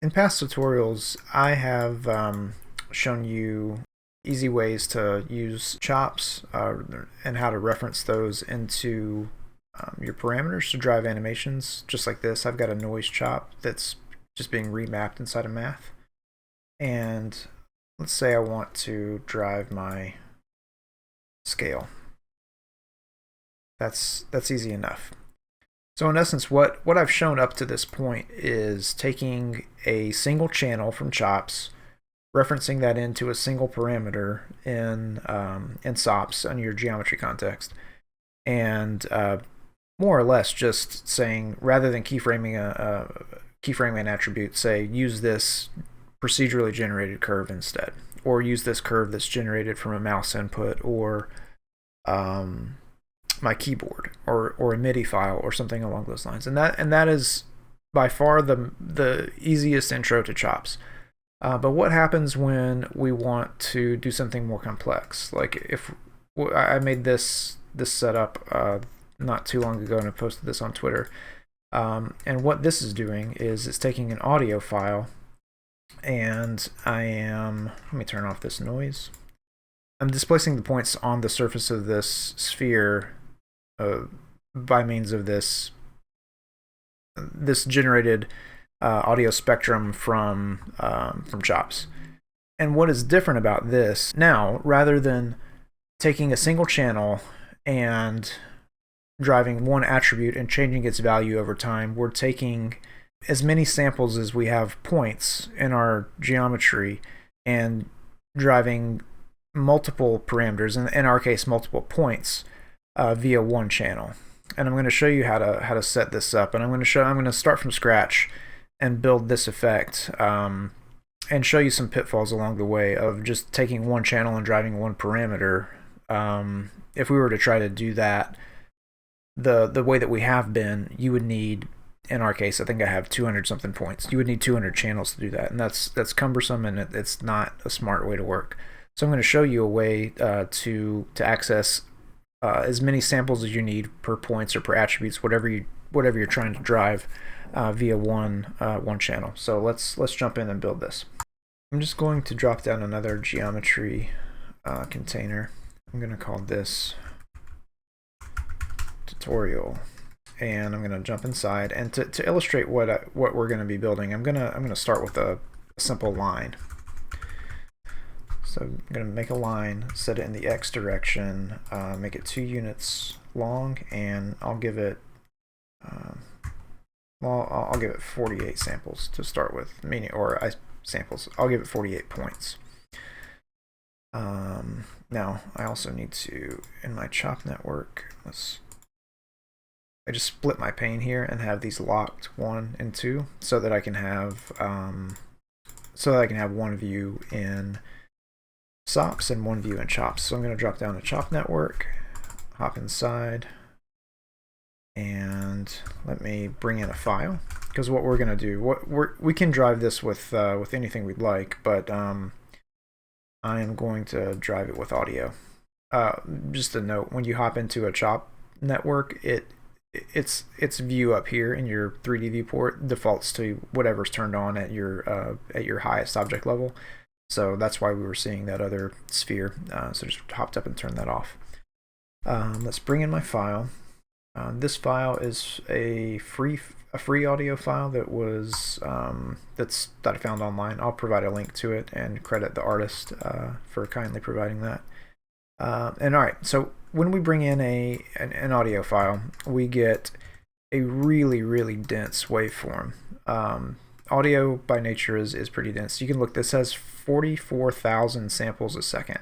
In past tutorials, I have shown you easy ways to use chops and how to reference those into your parameters to drive animations, just like this. I've got a noise chop that's just being remapped inside of math. And let's say I want to drive my scale. That's easy enough. So in essence, what I've shown up to this point is taking a single channel from chops, referencing that into a single parameter in SOPs on your geometry context, and more or less just saying, rather than keyframing an attribute, say use this procedurally generated curve instead, or use this curve that's generated from a mouse input, or my keyboard, or a MIDI file, or something along those lines. And that is by far the easiest intro to chops. But what happens when we want to do something more complex? Like if I made this setup not too long ago, and I posted this on Twitter. And what this is doing is it's taking an audio file, and let me turn off this noise. I'm displacing the points on the surface of this sphere by means of this generated audio spectrum from chops. And what is different about this now, rather than taking a single channel and driving one attribute and changing its value over time, we're taking as many samples as we have points in our geometry and driving multiple parameters, in our case multiple points, via one channel. And I'm going to show you how to set this up, and I'm going to start from scratch and build this effect, and show you some pitfalls along the way of just taking one channel and driving one parameter. If we were to try to do that the way that we have been, you would need, in our case, I think I have 200 something points. You would need 200 channels to do that, and that's cumbersome, and it's not a smart way to work. So I'm going to show you a way to access as many samples as you need per points or per attributes, whatever you're trying to drive, via one channel. So let's jump in and build this. I'm just going to drop down another geometry container. I'm going to call this tutorial, and I'm going to jump inside. And to illustrate what we're going to be building, I'm going to start with a simple line. So I'm going to make a line, set it in the X direction, make it 2 units long, and I'll give it I'll give it 48 samples to start with, samples. I'll give it 48 points. Now I also need to, in my chop network, I just split my pane here and have these locked 1 and 2, so that I can have one view in SOPs and one view in chops. So I'm going to drop down to chop network, hop inside, and let me bring in a file, because what we're going to do, we can drive this with anything we'd like, but I am going to drive it with audio. Just a note: when you hop into a chop network, its view up here in your 3D viewport defaults to whatever's turned on at your highest object level. So that's why we were seeing that other sphere. So just hopped up and turned that off. Let's bring in my file. This file is a free audio file that was that I found online. I'll provide a link to it and credit the artist for kindly providing that. And all right, so when we bring in an audio file, we get a really dense waveform. Audio by nature is pretty dense. You can look. This has 44,000 samples a second,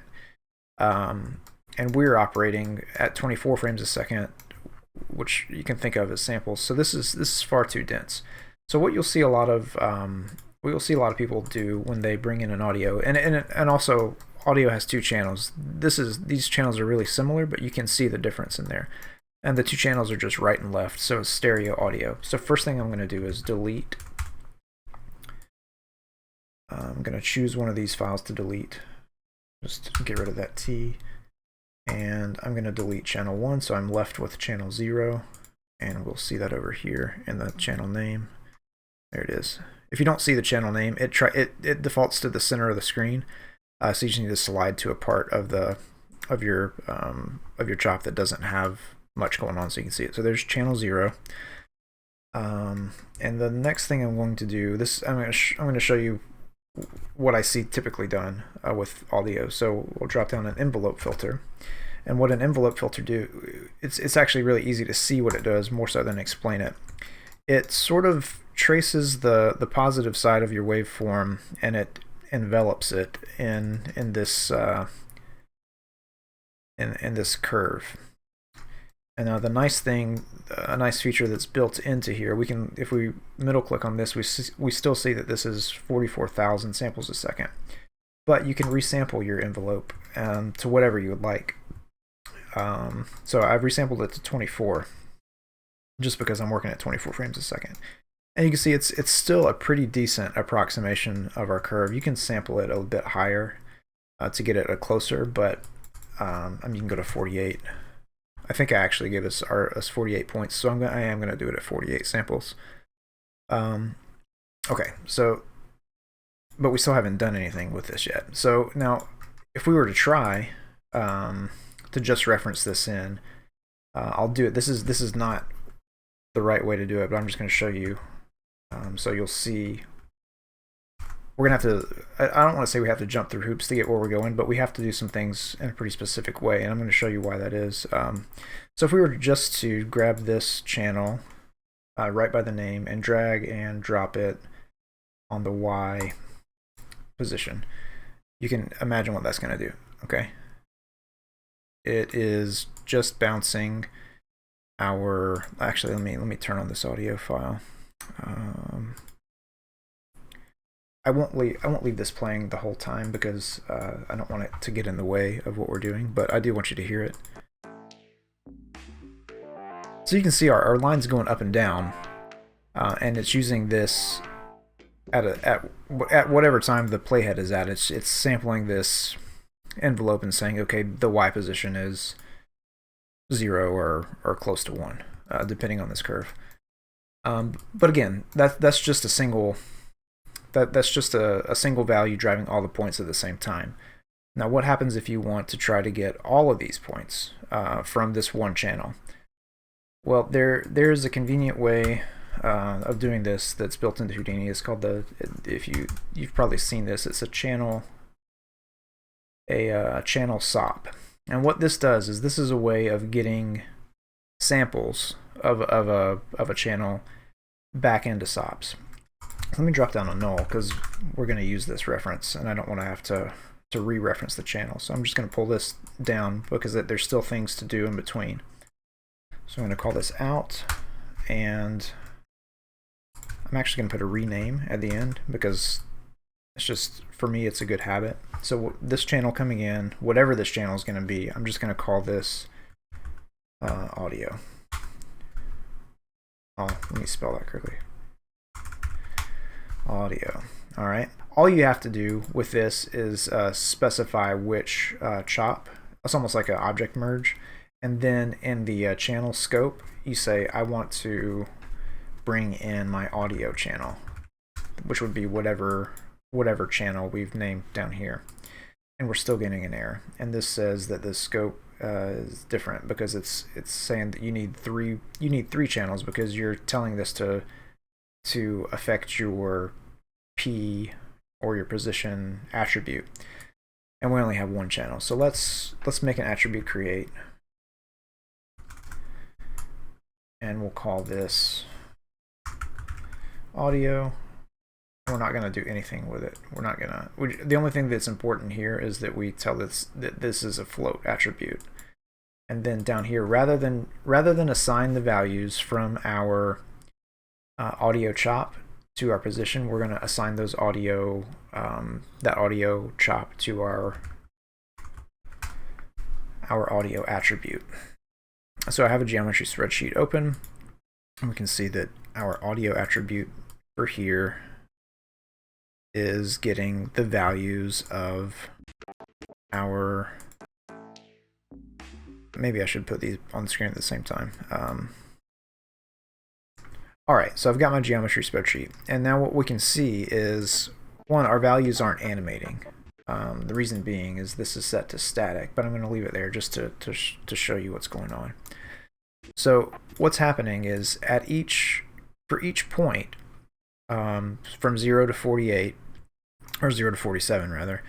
and we're operating at 24 frames a second, which you can think of as samples. So this is far too dense. So what you'll see a lot of people do when they bring in an audio, and also audio has 2 channels. These channels are really similar, but you can see the difference in there. And the 2 channels are just right and left, so it's stereo audio. So first thing I'm going to do is delete. I'm going to choose one of these files to delete. Just get rid of that T. And I'm going to delete channel 1, so I'm left with channel 0. And we'll see that over here in the channel name. There it is. if you don't see the channel name, it defaults to the center of the screen. So you just need to slide to a part of your chop that doesn't have much going on, so you can see it. So there's channel 0. And the next thing I'm going to do, I'm going to show you what I see typically done with audio. So we'll drop down an envelope filter, and what an envelope filter do, it's actually really easy to see what it does more so than explain it. It sort of traces the positive side of your waveform, and it envelops it in this in this curve. And now the nice thing, a nice feature that's built into here, we can, if we middle click on this, we still see that this is 44,000 samples a second. But you can resample your envelope to whatever you would like. So I've resampled it to 24, just because I'm working at 24 frames a second. And you can see it's still a pretty decent approximation of our curve. You can sample it a bit higher to get it closer, but I mean, you can go to 48. I think I actually gave us 48 points, so I am going to do it at 48 samples. Okay, so, but we still haven't done anything with this yet. So now, if we were to try to just reference this in, I'll do it. This is not the right way to do it, but I'm just going to show you. So you'll see. We're going to have to, I don't want to say we have to jump through hoops to get where we're going, but we have to do some things in a pretty specific way, and I'm going to show you why that is. So if we were just to grab this channel right by the name and drag and drop it on the Y position, you can imagine what that's going to do, okay? It is just bouncing our, actually let me turn on this audio file. I won't leave this playing the whole time because I don't want it to get in the way of what we're doing, but I do want you to hear it. So you can see our line's going up and down, and it's using this at whatever time the playhead is at. It's sampling this envelope and saying, okay, the Y position is 0 or close to 1, depending on this curve. But again, that's just a single. That's just a single value driving all the points at the same time. Now, what happens if you want to try to get all of these points from this one channel? Well, there's a convenient way of doing this that's built into Houdini. It's called you've probably seen this. It's a channel SOP. And what this does is this is a way of getting samples of a channel back into SOPs. Let me drop down a null because we're going to use this reference, and I don't want to have to re-reference the channel. So I'm just going to pull this down because there's still things to do in between. So I'm going to call this out, and I'm actually going to put a rename at the end because it's just, for me, it's a good habit. So this channel coming in, whatever this channel is going to be, I'm just going to call this audio. Oh, let me spell that correctly. Audio. All right. All you have to do with this is specify which chop. It's almost like an object merge. And then in the channel scope, you say, I want to bring in my audio channel, which would be whatever channel we've named down here. And we're still getting an error. And this says that the scope is different because it's saying that you need three channels because you're telling this to affect your P or your position attribute, and we only have one channel. So let's make an attribute create, and we'll call this audio. We're not going to do anything with it. The only thing that's important here is that we tell this that this is a float attribute. And then down here, rather than assign the values from our audio chop to our position, we're going to assign those that audio chop to our audio attribute. So I have a geometry spreadsheet open, and we can see that our audio attribute for here is getting the values of our, maybe I should put these on the screen at the same time. All right, so I've got my geometry spreadsheet, and now what we can see is, one, our values aren't animating. The reason being is this is set to static, but I'm going to leave it there just to show you what's going on. So what's happening is for each point, from 0 to 48, or 0 to 47 rather,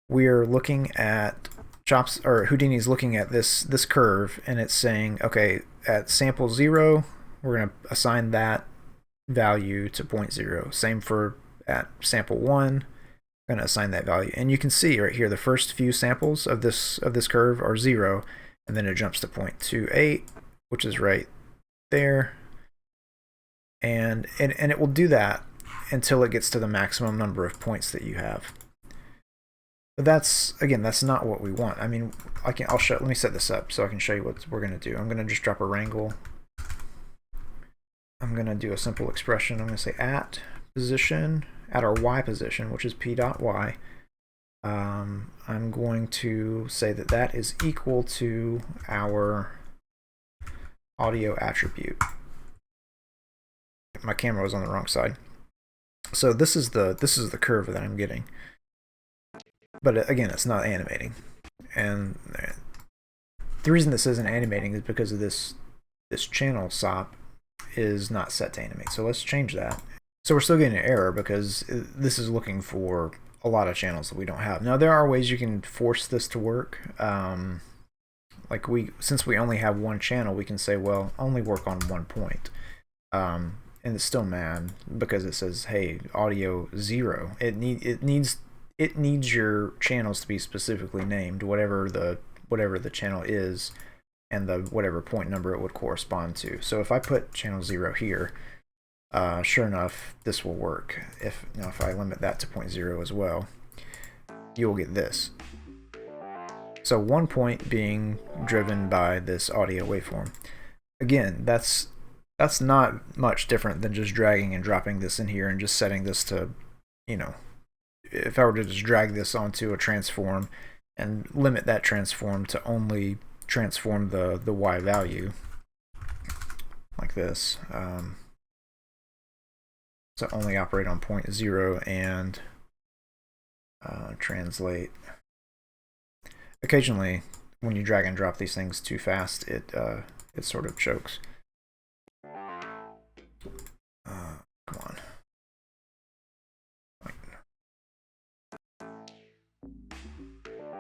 we're looking at Houdini's looking at this curve, and it's saying, okay, at sample 0, we're going to assign that value to point 0. Same for at sample 1, I'm going to assign that value. And you can see right here the first few samples of this curve are 0, and then it jumps to 0.28, which is right there. And it will do that until it gets to the maximum number of points that you have. But that's not what we want. I mean, let me set this up so I can show you what we're going to do. I'm going to just drop a wrangle. I'm going to do a simple expression. I'm going to say at our y position, which is p dot y. I'm going to say that is equal to our audio attribute. My camera was on the wrong side. So this is the curve that I'm getting. But again, it's not animating. And the reason this isn't animating is because of this channel SOP is not set to animate. So let's change that. So we're still getting an error because this is looking for a lot of channels that we don't have. Now there are ways you can force this to work. Since we only have one channel, we can say, well, only work on one point. And it's still mad because it says, hey, audio 0. It needs your channels to be specifically named, whatever the channel is, and the whatever point number it would correspond to. So if I put channel 0 here, sure enough, this will work. If I limit that to 0.0 as well, you will get this. So 1 point being driven by this audio waveform. Again, that's not much different than just dragging and dropping this in here and just setting this to, if I were to just drag this onto a transform and limit that transform to only transform the y value, like this, so only operate on 0.0 and translate. Occasionally, when you drag and drop these things too fast, it sort of chokes. Come on.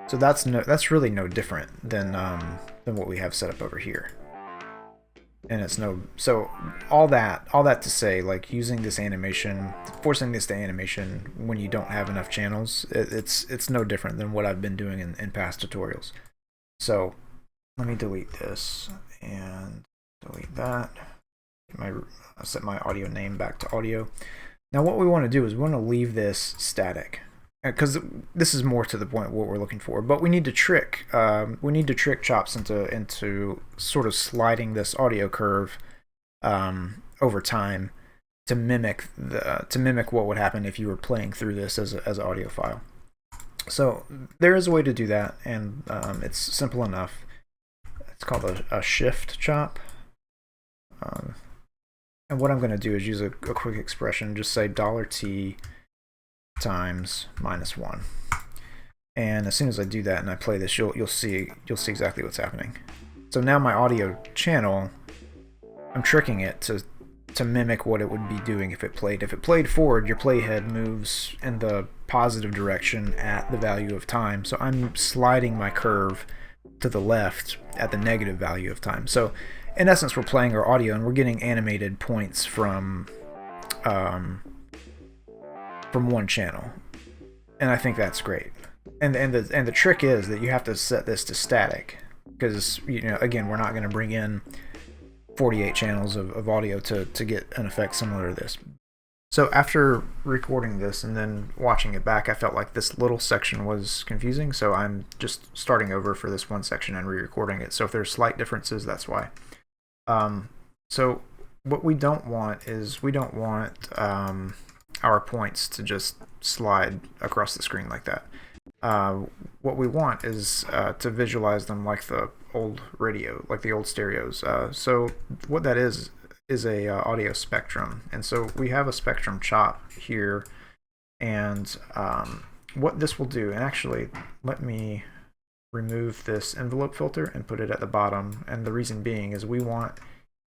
So that's really no different than what we have set up over here. And so all that to say, like, using this animation, forcing this to animation when you don't have enough channels, it's no different than what I've been doing in past tutorials. So let me delete this and delete that. Set my audio name back to audio. Now what we want to do is we want to leave this static, because this is more to the point what we're looking for. But we need to trick Chops into sort of sliding this audio curve over time to mimic what would happen if you were playing through this as an audio file. So there is a way to do that, and it's simple enough. It's called a shift chop. And what I'm going to do is use a quick expression, just say $t times -1. And as soon as I do that and I play this, you'll see exactly what's happening. So now my audio channel, I'm tricking it to mimic what it would be doing if it played. If it played forward, your playhead moves in the positive direction at the value of time. So I'm sliding my curve to the left at the negative value of time. So in essence, we're playing our audio and we're getting animated points from one channel, and I think that's great. And the trick is that you have to set this to static, because again, we're not going to bring in 48 channels of audio to get an effect similar to this. So after recording this and then watching it back, I felt like this little section was confusing, so I'm just starting over for this one section and re-recording it. So if there's slight differences, that's why. So what we don't want is our points to just slide across the screen like that. What we want is to visualize them like the old radio, like the old stereos. So what that is a audio spectrum, and so we have a spectrum chop here, and what this will do, and actually let me remove this envelope filter and put it at the bottom, and the reason being is we want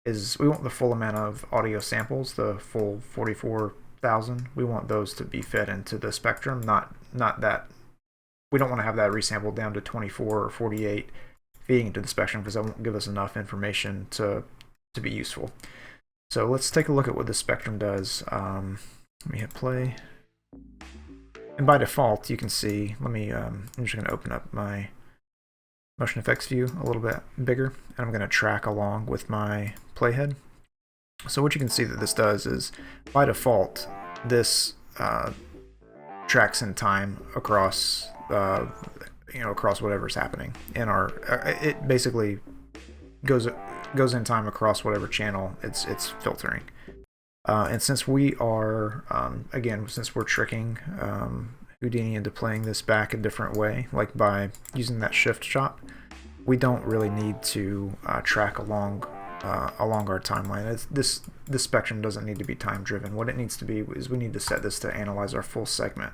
the full amount of audio samples, the full 44,000. We want those to be fed into the spectrum, not that we don't want to have that resampled down to 24 or 48 feeding into the spectrum, because that won't give us enough information to be useful. So let's take a look at what this spectrum does. Let me hit play. And by default, you can see, I'm just going to open up my motion effects view a little bit bigger, and I'm going to track along with my playhead. So what you can see that this does is, by default, this tracks in time across across whatever's happening in our. It basically goes in time across whatever channel it's filtering. And since we are since we're tricking Houdini into playing this back a different way, like by using that shift chop, we don't really need to track along our timeline. This spectrum doesn't need to be time driven. What it needs to be is we need to set this to analyze our full segment.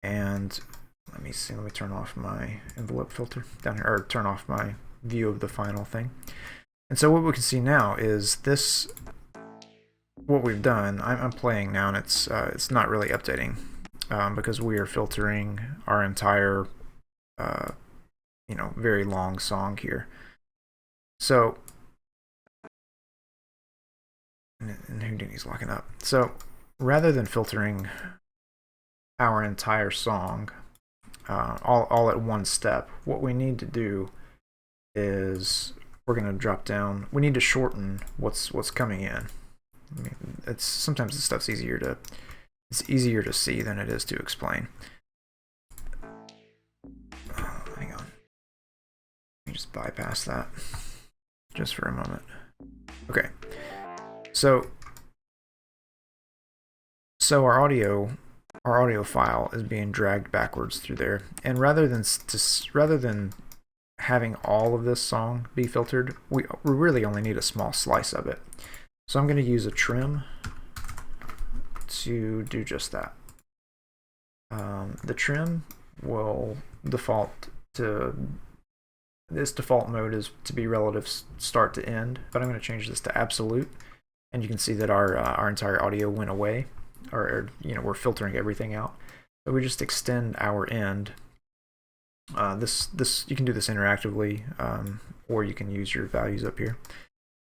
And let me turn off my envelope filter down here, or turn off my view of the final thing. And so what we can see now is this. What we've done, I'm playing now, and it's not really updating because we are filtering our entire very long song here. So, and Houdini's locking up. So rather than filtering our entire song all at one step, what we need to do is we're going to drop down. We need to shorten what's coming in. I mean, sometimes this stuff's easier to see than it is to explain. Hang on, let me just bypass that just for a moment. Okay, so our audio file is being dragged backwards through there, and rather than having all of this song be filtered, we really only need a small slice of it. So I'm going to use a trim to do just that. The trim will default to, this default mode is to be relative start to end, but I'm going to change this to absolute, and you can see that our entire audio went away, or we're filtering everything out. So we just extend our end. This you can do this interactively, or you can use your values up here.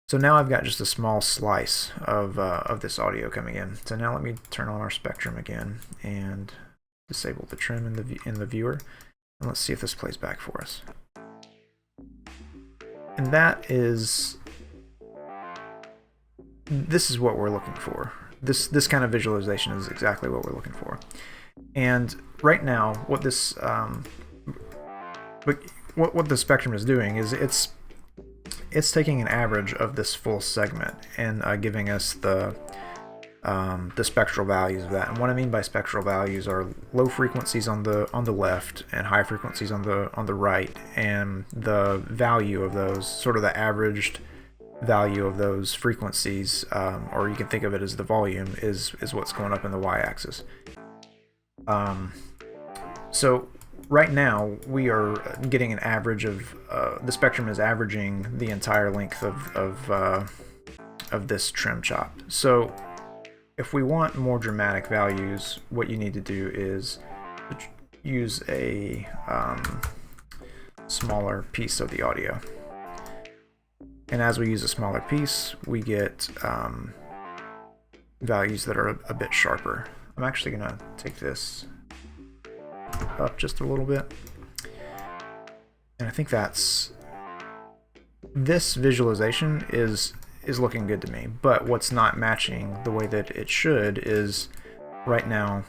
So now I've got just a small slice of this audio coming in. So now let me turn on our spectrum again and disable the trim in the viewer, and let's see if this plays back for us. And this is what we're looking for. This kind of visualization is exactly what we're looking for. And right now, what the spectrum is doing is it's taking an average of this full segment and giving us the spectral values of that. And what I mean by spectral values are low frequencies on the left and high frequencies on the right, and the value of those, sort of the averaged value of those frequencies, or you can think of it as the volume, is what's going up in the y-axis. So right now we are getting an average of the spectrum is averaging the entire length of this trim chop. So if we want more dramatic values, what you need to do is use a smaller piece of the audio. And as we use a smaller piece, we get values that are a bit sharper. I'm actually going to take this up just a little bit. And I think this visualization is looking good to me. But what's not matching the way that it should is right now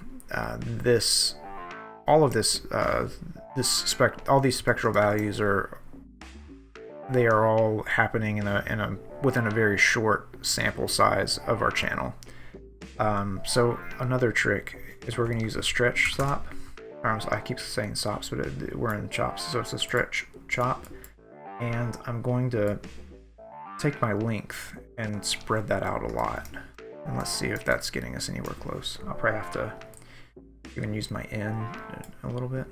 all these spectral values are all happening within a very short sample size of our channel. So another trick is we're going to use a stretch stop. I keep saying stops, but we're in chops, so it's a stretch chop. And I'm going to take my length and spread that out a lot. And let's see if that's getting us anywhere close. I'll probably have to even use my N a little bit.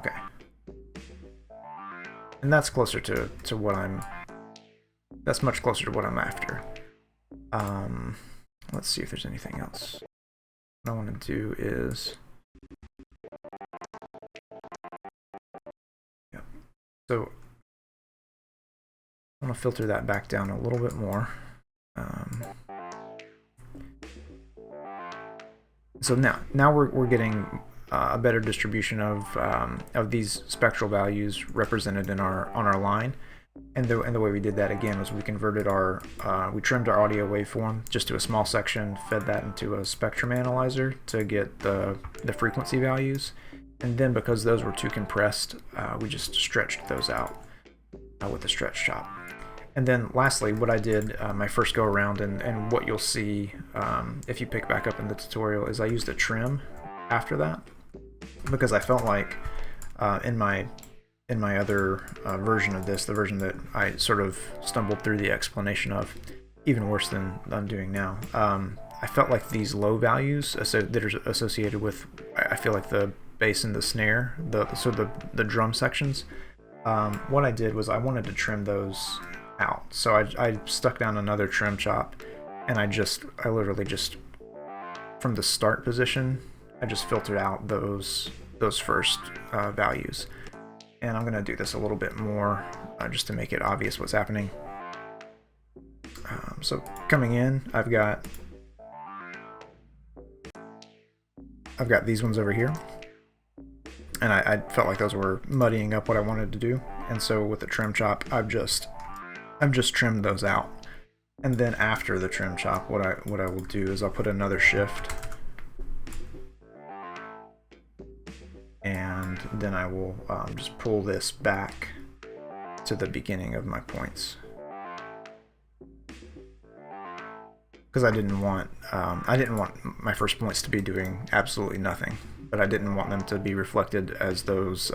Okay. And that's closer to what that's much closer to what I'm after. Let's see if there's anything else. What I want to do is, so I want to filter that back down a little bit more. So now we're getting a better distribution of these spectral values represented on our line. And the way we did that again was we converted we trimmed our audio waveform just to a small section, fed that into a spectrum analyzer to get the frequency values, and then because those were too compressed, we just stretched those out with the stretch chop. And then lastly, what I did my first go around, and what you'll see if you pick back up in the tutorial, is I used a trim after that, because I felt like in my other version of this, the version that I sort of stumbled through the explanation of, even worse than I'm doing now, I felt like these low values that are associated with, I feel like the bass and the snare, the drum sections, what I did was I wanted to trim those out. So I stuck down another trim chop, and I literally just, from the start position, I just filtered out those first values. And I'm going to do this a little bit more just to make it obvious what's happening. So coming in, I've got these ones over here, and I felt like those were muddying up what I wanted to do. And so with the trim chop, I've just trimmed those out. And then after the trim chop, what I will do is I'll put another shift, and then I will just pull this back to the beginning of my points, because I didn't want my first points to be doing absolutely nothing, but I didn't want them to be reflected as those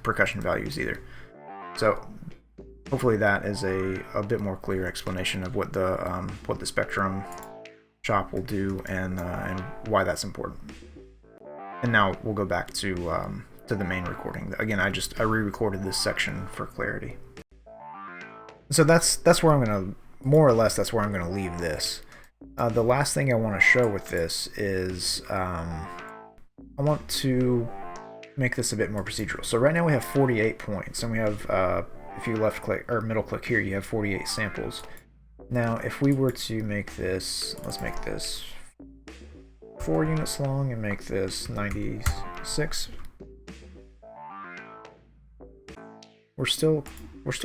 percussion values either. So hopefully that is a bit more clear explanation of what the spectrum chop will do and why that's important. And now we'll go back to the main recording. Again, I re-recorded this section for clarity. So that's where I'm gonna, more or less, that's where I'm gonna leave this. The last thing I want to show with this is I want to make this a bit more procedural. So right now we have 48 points, and we have if you left click or middle click here, you have 48 samples. Now if we were to make this, let's make this 4 units long and make this 96. We're still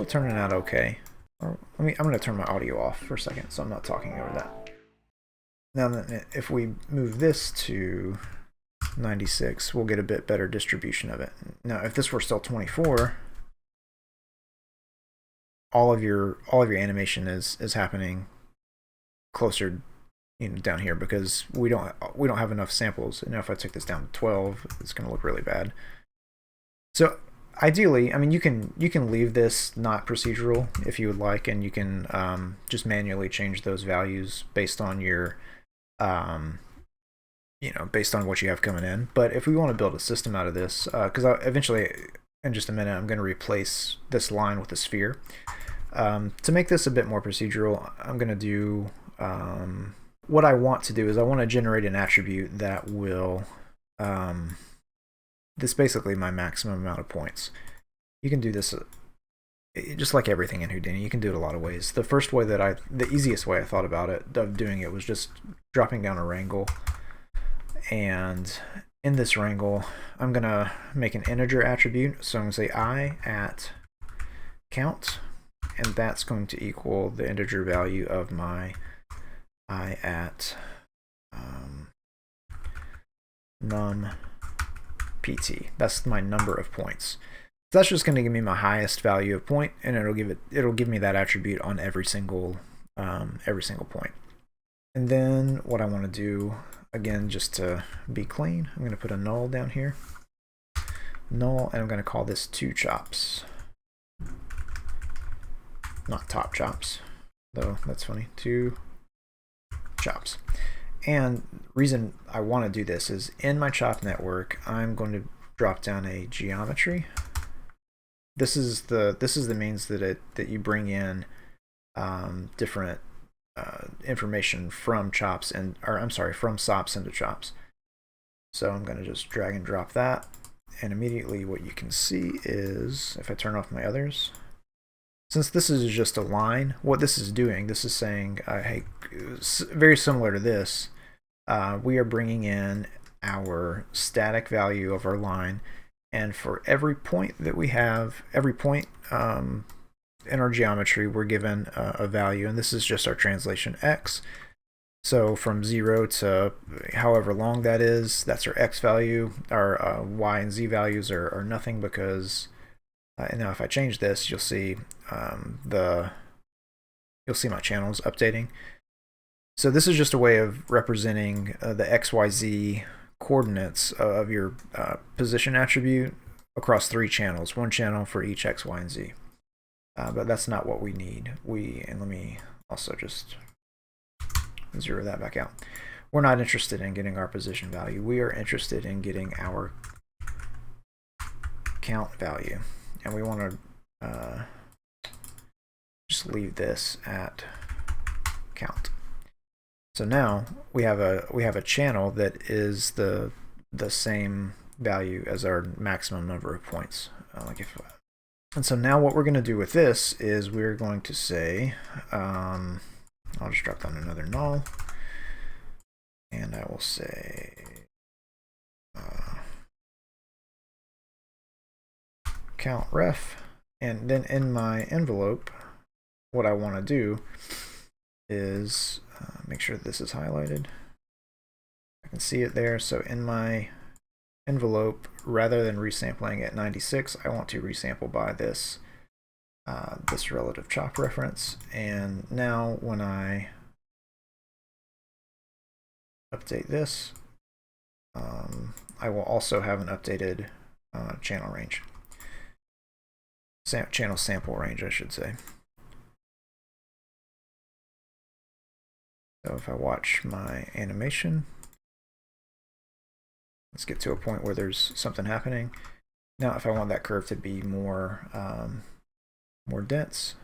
turning out okay. I'm going to turn my audio off for a second, so I'm not talking over that. Now, if we move this to 96, we'll get a bit better distribution of it. Now, if this were still 24, all of your animation is happening closer, down here, because we don't have enough samples. And now if I take this down to 12, it's going to look really bad. So ideally, I mean, you can leave this not procedural if you would like, and you can just manually change those values based on your based on what you have coming in. But if we want to build a system out of this, because eventually in just a minute I'm going to replace this line with a sphere. To make this a bit more procedural, I'm going to do what I want to do is I want to generate an attribute that will this is basically my maximum amount of points. You can do this just like everything in Houdini. You can do it a lot of ways. The first way the easiest way I thought about it, of doing it, was just dropping down a Wrangle, and in this Wrangle I'm gonna make an integer attribute. So I'm gonna say I at count, and that's going to equal the integer value of my I at num pt. That's my number of points. So that's just going to give me my highest value of point, and it'll give me that attribute on every single point. And then what I want to do, again, just to be clean, I'm going to put a null down here, null, and I'm going to call this 2 chops. not top chops, though that's funny, 2 chops. And the reason I want to do this is in my chop network, I'm going to drop down a geometry. This is the means that you bring in different information from chops from SOPs into chops. So I'm going to just drag and drop that, and immediately what you can see is if I turn off my others, since this is just a line, what this is doing, this is saying, hey, very similar to this, we are bringing in our static value of our line, and for every point that we have, every point in our geometry, we're given a value, and this is just our translation x. So from 0 to however long that is, that's our x value. Our y and z values are nothing because, and now if I change this, you'll see you'll see my channels updating. So this is just a way of representing the XYZ coordinates of your position attribute across 3 channels, 1 channel for each X, Y, and Z. But that's not what we need. And let me also just zero that back out. We're not interested in getting our position value. We are interested in getting our count value. And we want to just leave this at count. So now we have a channel that is the same value as our maximum number of points. And so now what we're going to do with this is we're going to say, I'll just drop down another null, and I will say count ref, and then in my envelope, what I want to do is make sure that this is highlighted. I can see it there. So in my envelope, rather than resampling at 96, I want to resample by this this relative chop reference. And now when I update this, I will also have an updated channel range, channel sample range, I should say. So if I watch my animation, let's get to a point where there's something happening. Now, if I want that curve to be more more dense,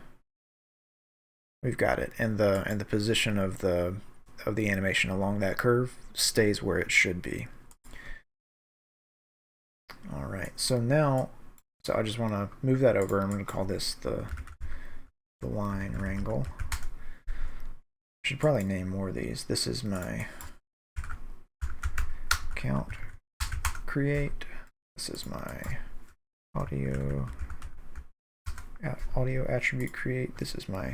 we've got it, and the position of the animation along that curve stays where it should be. All right. So now, I just want to move that over. I'm going to call this the line wrangle. Should probably name more of these. This is my count create. This is my audio attribute create. This is my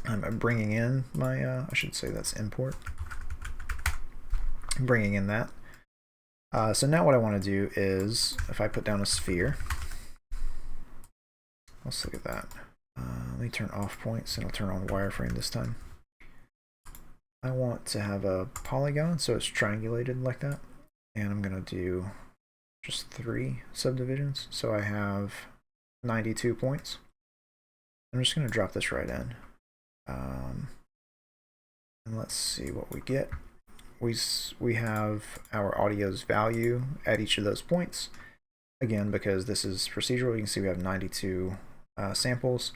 I'm bringing in my I should say that's import. I'm bringing in that. So now what I want to do is if I put down a sphere, let's look at that. Let me turn off points and I'll turn on wireframe this time. I want to have a polygon so it's triangulated like that, and I'm going to do just 3 subdivisions. So I have 92 points. I'm just going to drop this right in. And let's see what we get. We have our audio's value at each of those points. Again, because this is procedural, you can see we have 92 samples.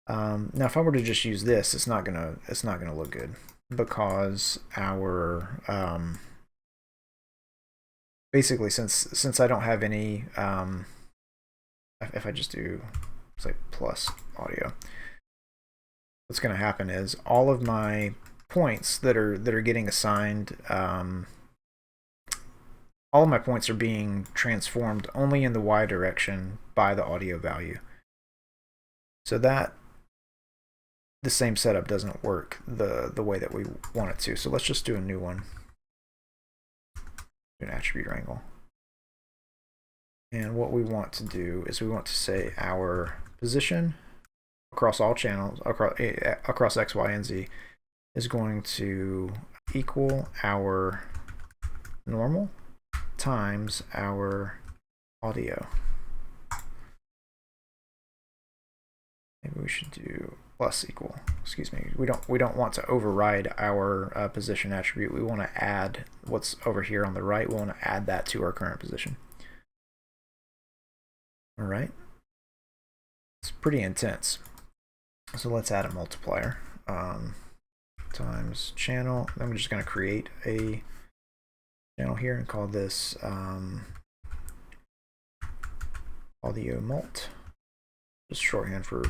Now, if I were to just use this, it's not gonna look good because our basically since I don't have any if I just do say plus audio, what's going to happen is all of my points that are getting assigned, all of my points are being transformed only in the y direction by the audio value. So that the same setup doesn't work the way that we want it to. So let's just do a new one. Do an attribute wrangle. And what we want to do is we want to say our position across all channels, across X, Y, and Z, is going to equal our normal times our audio. Maybe we should do plus equal. Excuse me. We don't want to override our position attribute. We want to add what's over here on the right. We want to add that to our current position. All right. It's pretty intense. So let's add a multiplier. Times channel. I'm just going to create a channel here and call this audio mult. Just shorthand for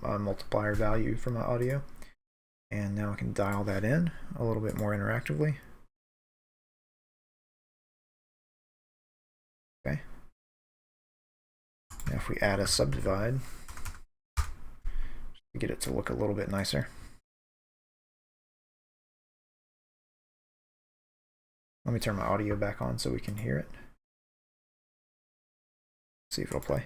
a multiplier value from my audio. And now I can dial that in a little bit more interactively. Okay. Now if we add a subdivide, to get it to look a little bit nicer. Let me turn my audio back on so we can hear it. See if it'll play.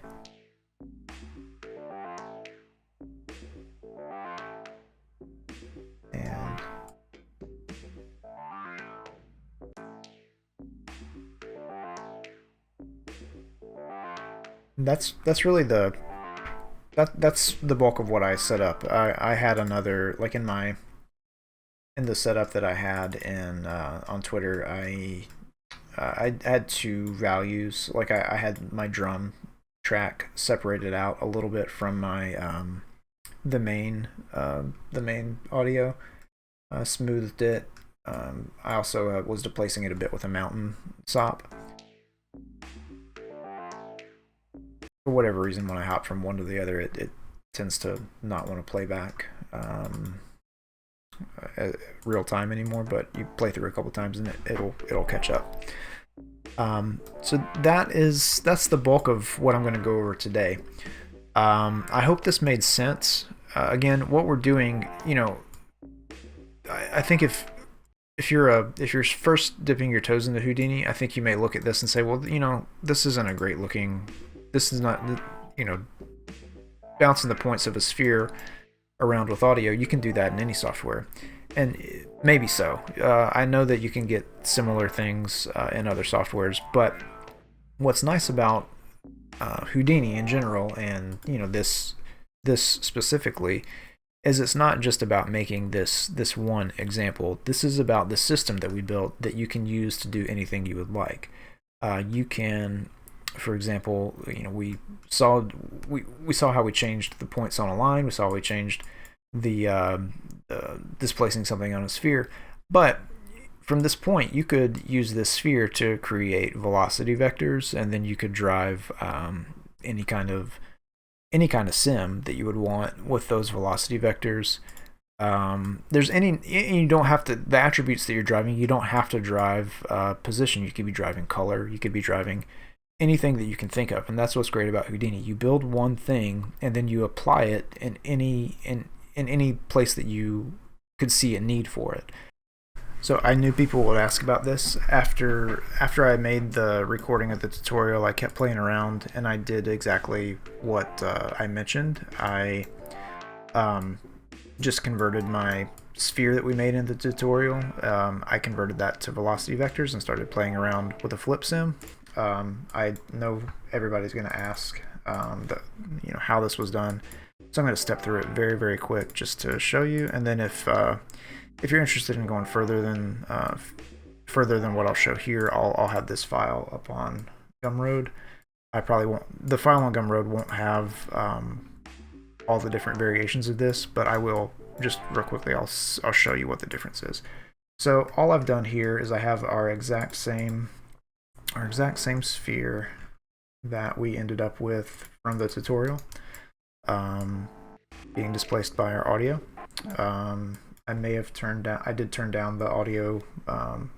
And that's really that's the bulk of what I set up. I had another, like in the setup that I had in on Twitter, I had two values. Like I had my drum track separated out a little bit from my the main audio, smoothed it. I also was displacing it a bit with a mountain SOP. For whatever reason, when I hop from one to the other, it tends to not want to play back real time anymore. But you play through a couple times and it'll catch up. So that's the bulk of what I'm going to go over today. I hope this made sense. Again, what we're doing, you know, I think if you're first dipping your toes into Houdini, I think you may look at this and say, well, you know, this isn't a great looking. This is not, you know, bouncing the points of a sphere around with audio. You can do that in any software, and maybe so. I know that you can get similar things in other softwares, but what's nice about Houdini in general, and you know this specifically, is it's not just about making this one example. This is about the system that we built that you can use to do anything you would like. You can, for example, you know, we saw how we changed the points on a line. We saw how we changed the displacing something on a sphere. But from this point, you could use this sphere to create velocity vectors, and then you could drive any kind of sim that you would want with those velocity vectors. You don't have to, the attributes that you're driving, you don't have to drive position. You could be driving color. You could be driving anything that you can think of, and that's what's great about Houdini. You build one thing and then you apply it in any place that you could see a need for it. So I knew people would ask about this. After I made the recording of the tutorial, I kept playing around and I did exactly what I mentioned. I just converted my sphere that we made in the tutorial. I converted that to velocity vectors and started playing around with a flip sim. I know everybody's going to ask you know, how this was done, so I'm going to step through it very, very quick just to show you. And then if you're interested in going further than what I'll show here, I'll have this file up on Gumroad. I probably won't. The file on Gumroad won't have all the different variations of this, but I will just real quickly. I'll show you what the difference is. So all I've done here is I have our exact same sphere that we ended up with from the tutorial, being displaced by our audio. I did turn down the audio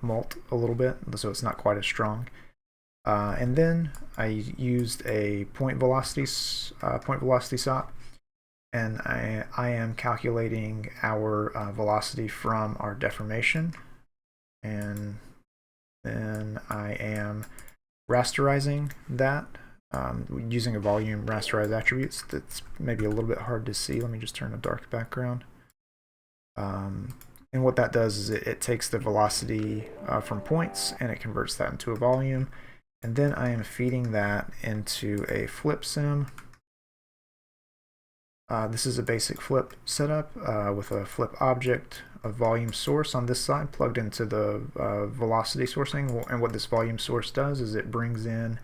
mult a little bit, so it's not quite as strong. And then I used a point velocity SOP, and I am calculating our velocity from our deformation, and then I am rasterizing that using a volume rasterize attributes. That's maybe a little bit hard to see. Let me just turn a dark background. And what that does is it takes the velocity from points and it converts that into a volume. And then I am feeding that into a flip sim. This is a basic flip setup with a flip object, a volume source on this side plugged into the velocity sourcing. And what this volume source does is it brings in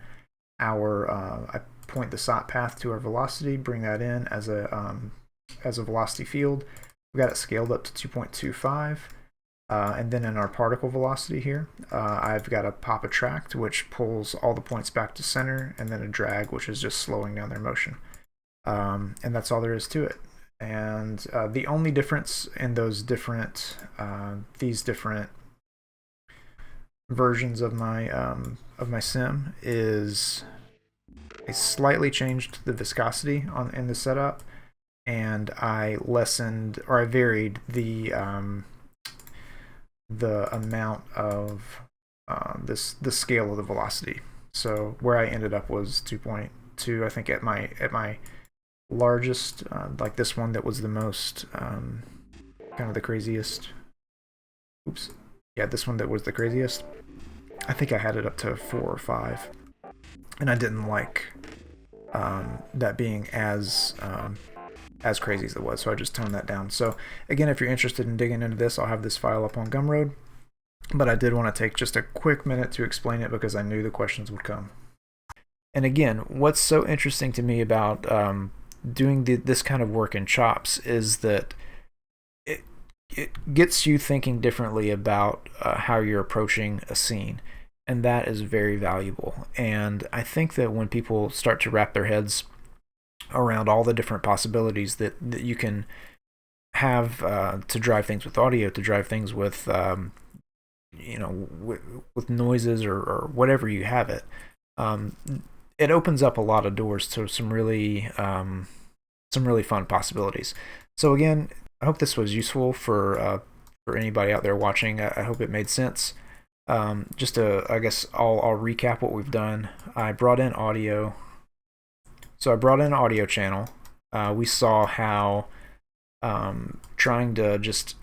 our, I point the SOP path to our velocity, bring that in as a velocity field. We got it scaled up to 2.25. And then in our particle velocity here, I've got a pop attract, which pulls all the points back to center, and then a drag, which is just slowing down their motion. And that's all there is to it. And the only difference in those different, these different versions of my sim is I slightly changed the viscosity in the setup, and I lessened, or I varied the amount of the scale of the velocity. So where I ended up was 2.2. I think at my largest, like this one that was the most kind of the craziest. Oops. Yeah, this one that was the craziest. I think I had it up to 4 or 5, and I didn't like that being as crazy as it was, so I just toned that down. So again, if you're interested in digging into this, I'll have this file up on Gumroad, but I did want to take just a quick minute to explain it because I knew the questions would come. And again, what's so interesting to me about doing this kind of work in chops is that it gets you thinking differently about how you're approaching a scene, and that is very valuable. And I think that when people start to wrap their heads around all the different possibilities that you can have to drive things with audio, to drive things with with noises or whatever you have it, it opens up a lot of doors to some really fun possibilities. So again, I hope this was useful for anybody out there watching. I hope it made sense. Just to, I guess I'll recap what we've done. I brought in audio. So I brought in an audio channel. We saw how trying to just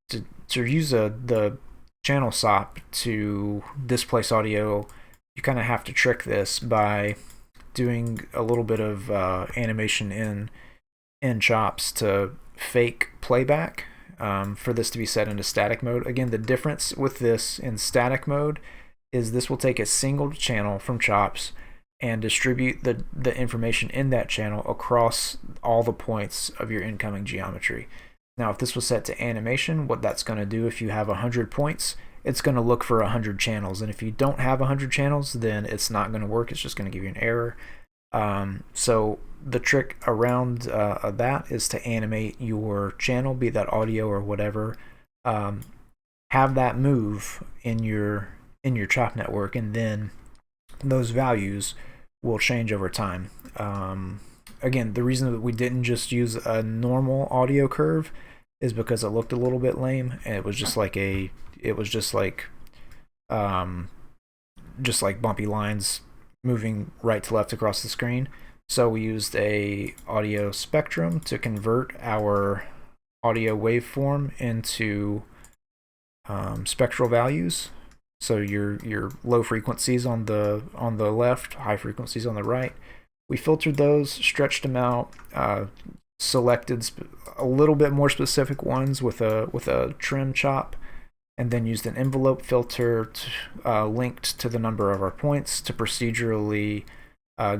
to use the channel SOP to displace audio, you kind of have to trick this by doing a little bit of animation in chops to fake playback for this to be set into static mode. Again, the difference with this in static mode is this will take a single channel from chops and distribute the information in that channel across all the points of your incoming geometry. Now, if this was set to animation, what that's going to do, if you have 100 points, it's going to look for 100 channels. And if you don't have 100 channels, then it's not going to work. It's just going to give you an error. So the trick around that is to animate your channel, be that audio or whatever, have that move in your chop network, and then those values will change over time. Again, the reason that we didn't just use a normal audio curve is because it looked a little bit lame, and it was just like bumpy lines moving right to left across the screen. So we used a audio spectrum to convert our audio waveform into spectral values. So your low frequencies on the left, high frequencies on the right. We filtered those, stretched them out, selected a little bit more specific ones with a trim chop, and then used an envelope filter linked to the number of our points to procedurally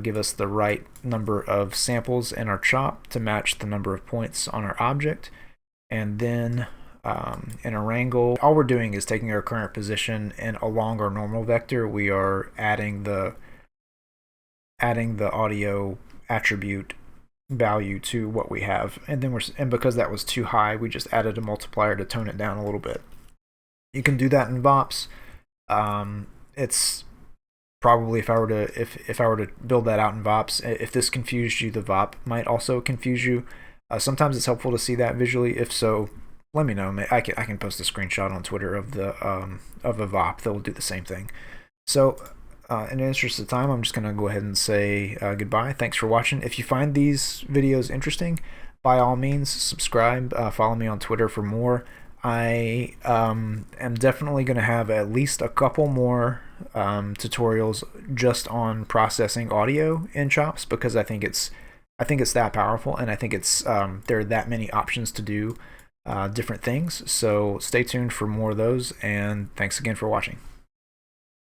give us the right number of samples in our chop to match the number of points on our object. And then in a Wrangle, all we're doing is taking our current position, and along our normal vector, we are adding the audio attribute value to what we have. And then because that was too high, we just added a multiplier to tone it down a little bit. You can do that in VOPs. It's probably, if I were to build that out in VOPs, if this confused you, the VOP might also confuse you. Sometimes it's helpful to see that visually. If so, let me know. I can post a screenshot on Twitter of a VOP that will do the same thing. So in the interest of time, I'm just going to go ahead and say goodbye. Thanks for watching. If you find these videos interesting, by all means, subscribe. Follow me on Twitter for more. I am definitely going to have at least a couple more tutorials just on processing audio in chops, because I think it's I think it's that powerful, and I think it's there are that many options to do different things. So stay tuned for more of those, and thanks again for watching.